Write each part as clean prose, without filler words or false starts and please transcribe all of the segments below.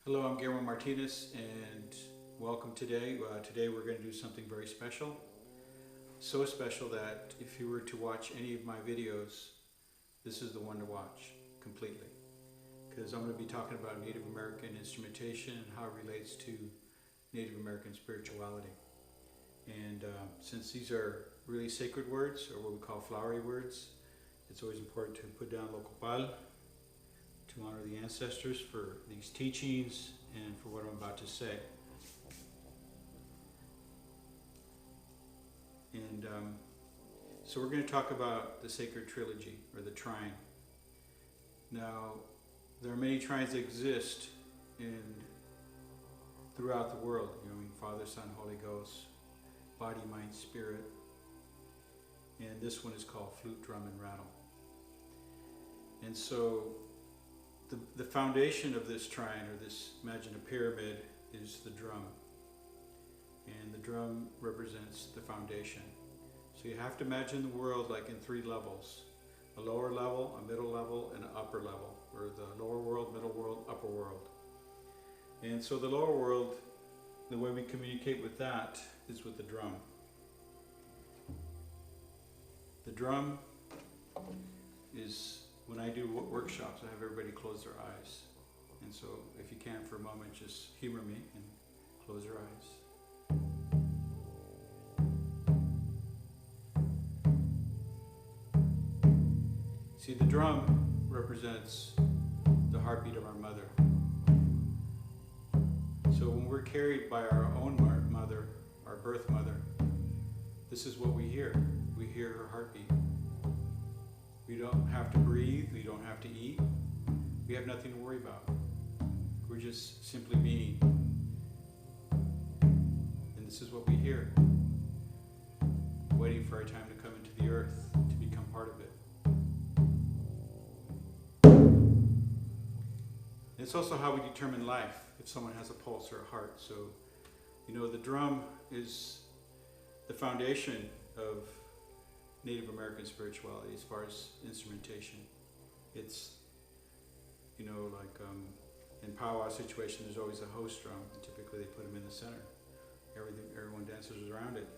Hello, I'm Guillermo Martinez, and welcome today. Today we're going to do something very special. So special that if you were to watch any of my videos, this is the one to watch completely. Because I'm going to be talking about Native American instrumentation and how it relates to Native American spirituality. And since these are really sacred words, or what we call flowery words, it's always important to put down local pal, to honor the ancestors for these teachings and for what I'm about to say. And so we're going to talk about the sacred trilogy, or the trine. Now, there are many trines that exist throughout the world, Father, Son, Holy Ghost, body, mind, spirit. And this one is called flute, drum, and rattle. And so the foundation of this trine, or this, imagine a pyramid, is the drum. And the drum represents the foundation. So you have to imagine the world like in three levels: a lower level, a middle level, and an upper level, or the lower world, middle world, upper world. And so the lower world, the way we communicate with that is with the drum. The drum is, when I do workshops, I have everybody close their eyes. And so if you can for a moment, just humor me and close your eyes. See, the drum represents the heartbeat of our mother. So when we're carried by our own mother, our birth mother, this is what we hear. We hear her heartbeat. We don't have to breathe, we don't have to eat, we have nothing to worry about. We're just simply being. And this is what we hear, waiting for our time to come into the earth, to become part of it. It's also how we determine life, if someone has a pulse or a heart. So, the drum is the foundation of Native American spirituality as far as instrumentation. It's, in powwow situation, there's always a host drum, and typically they put him in the center. Everyone dances around it.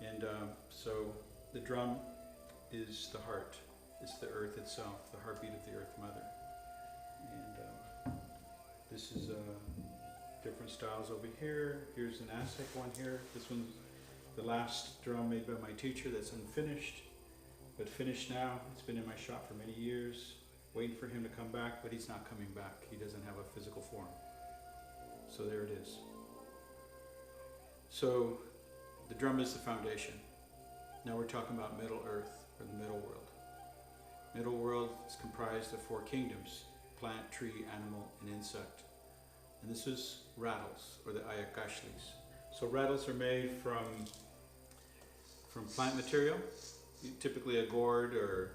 And so the drum is the heart. It's the earth itself, the heartbeat of the earth mother. And this is different styles over here. Here's an Aztec one here. This one's the last drum made by my teacher that's unfinished, but finished now. It's been in my shop for many years, waiting for him to come back, but he's not coming back. He doesn't have a physical form. So there it is. So the drum is the foundation. Now we're talking about Middle Earth, or the Middle World. Middle World is comprised of 4 kingdoms: plant, tree, animal, and insect. And this is Rattles, or the Ayakashlis. So rattles are made from plant material, typically a gourd or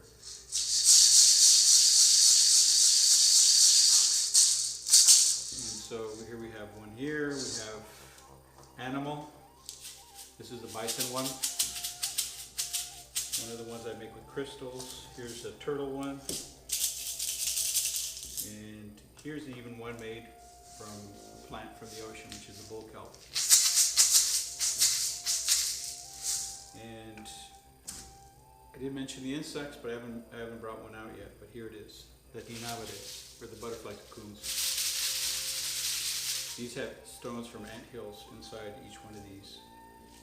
so here we have one here. We have animal. This is the bison one of the ones I make with crystals. Here's a turtle one, and here's even one made from a plant from the ocean, which is a bull kelp. And I didn't mention the insects, but I haven't brought one out yet. But here it is, the dinavades, or the butterfly cocoons. These have stones from ant hills inside each one of these,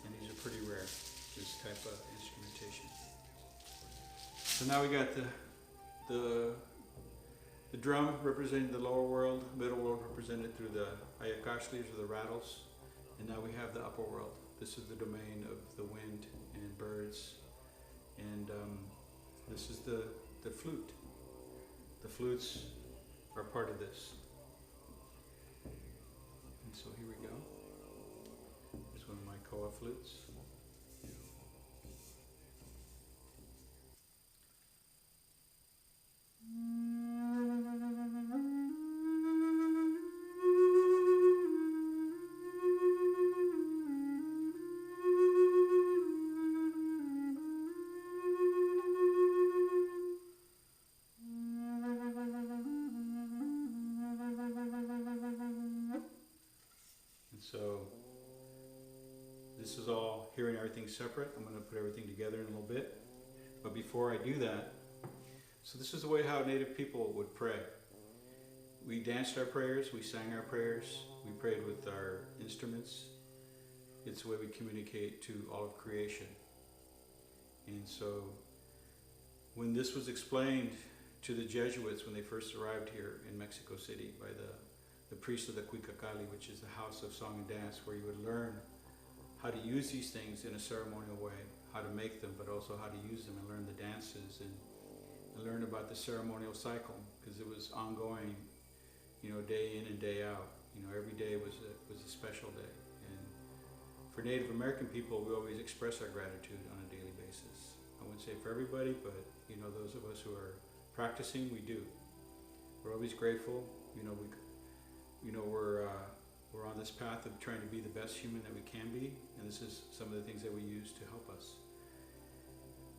and these are pretty rare, this type of instrumentation. So now we got the drum representing the lower world, middle world represented through the Ayakashlis, or the rattles, and now we have the upper world. This is the domain of the wind and birds, and this is the flute. The flutes are part of this. And so here we go. Here's one of my koa flutes. this is all hearing everything separate. I'm going to put everything together in a little bit. But before I do that, so this is the way how Native people would pray. We danced our prayers, we sang our prayers, we prayed with our instruments. It's the way we communicate to all of creation. And so when this was explained to the Jesuits when they first arrived here in Mexico City by the priest of the Quetzalcoatl, which is the house of song and dance, where you would learn how to use these things in a ceremonial way, how to make them, but also how to use them, and learn the dances and learn about the ceremonial cycle, because it was ongoing, day in and day out. Every day was a special day. And for Native American people, we always express our gratitude on a daily basis. I wouldn't say for everybody, but those of us who are practicing, we do. We're always grateful. We're on this path of trying to be the best human that we can be, and this is some of the things that we use to help us.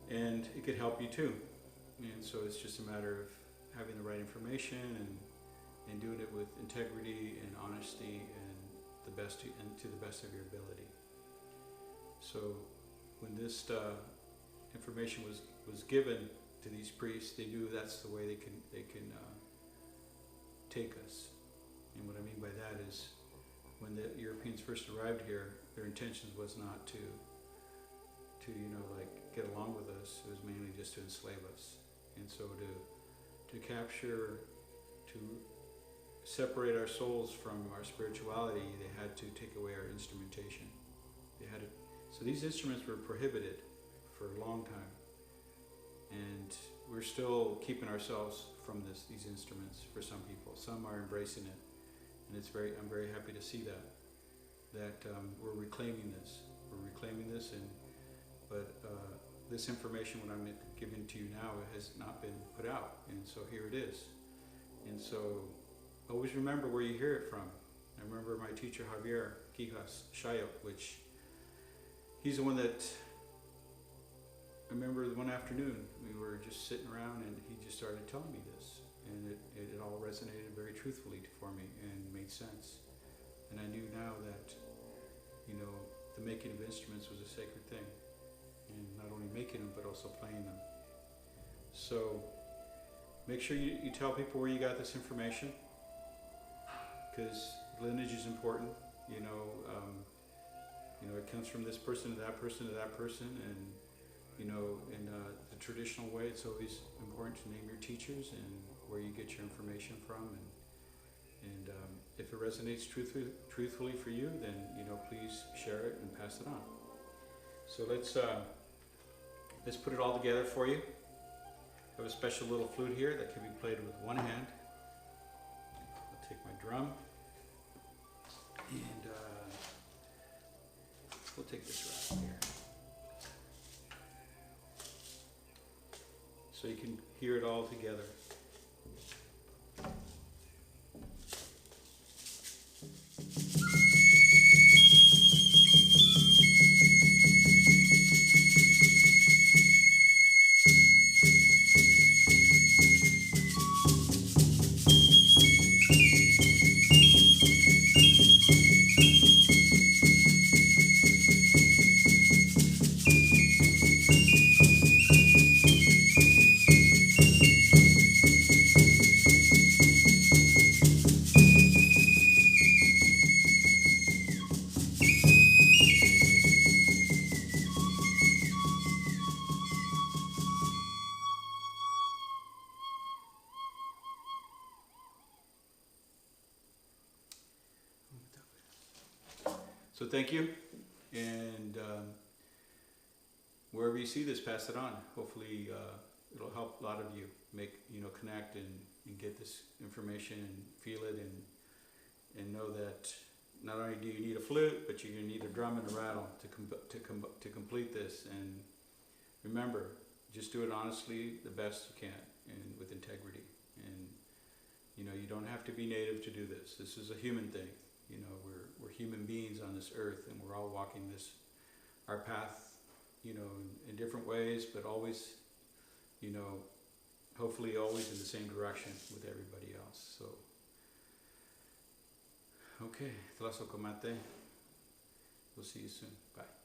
And it could help you too. And so it's just a matter of having the right information and doing it with integrity and honesty and to the best of your ability. So when this information was given to these priests, they knew that's the way they can take us. And what I mean by that is, when the Europeans first arrived here, their intentions was not to get along with us. It was mainly just to enslave us. And so to capture, to separate our souls from our spirituality, they had to take away our instrumentation. So these instruments were prohibited for a long time. And we're still keeping ourselves from these instruments for some people. Some are embracing it. And I'm very happy to see that we're reclaiming this. But this information, what I'm giving to you now, has not been put out, and so here it is. And so always remember where you hear it from. I remember my teacher Javier Quijas Shayok, which he's the one that, I remember one afternoon we were just sitting around and he just started telling me this, and it all resonated very truthfully for me and made sense. And I knew now that the making of instruments was a sacred thing, and not only making them but also playing them. So make sure you tell people where you got this information, because lineage is important. It comes from this person to that person to that person, and in the traditional way, it's always important to name your teachers and where you get your information from, and if it resonates truthfully for you, then please share it and pass it on. So let's put it all together for you. I have a special little flute here that can be played with one hand. I'll take my drum, and we'll take this right here, so you can hear it all together. So thank you, and wherever you see this, pass it on. Hopefully it'll help a lot of you connect and get this information and feel it, and know that not only do you need a flute, but you're going to need a drum and a rattle to complete this. And remember, just do it honestly, the best you can, and with integrity. And you don't have to be native to do this. This is a human thing. We're human beings on this earth, and we're all walking our path, in different ways, but always, hopefully always in the same direction with everybody else. So, okay, Tlazocomate, We'll see you soon. Bye.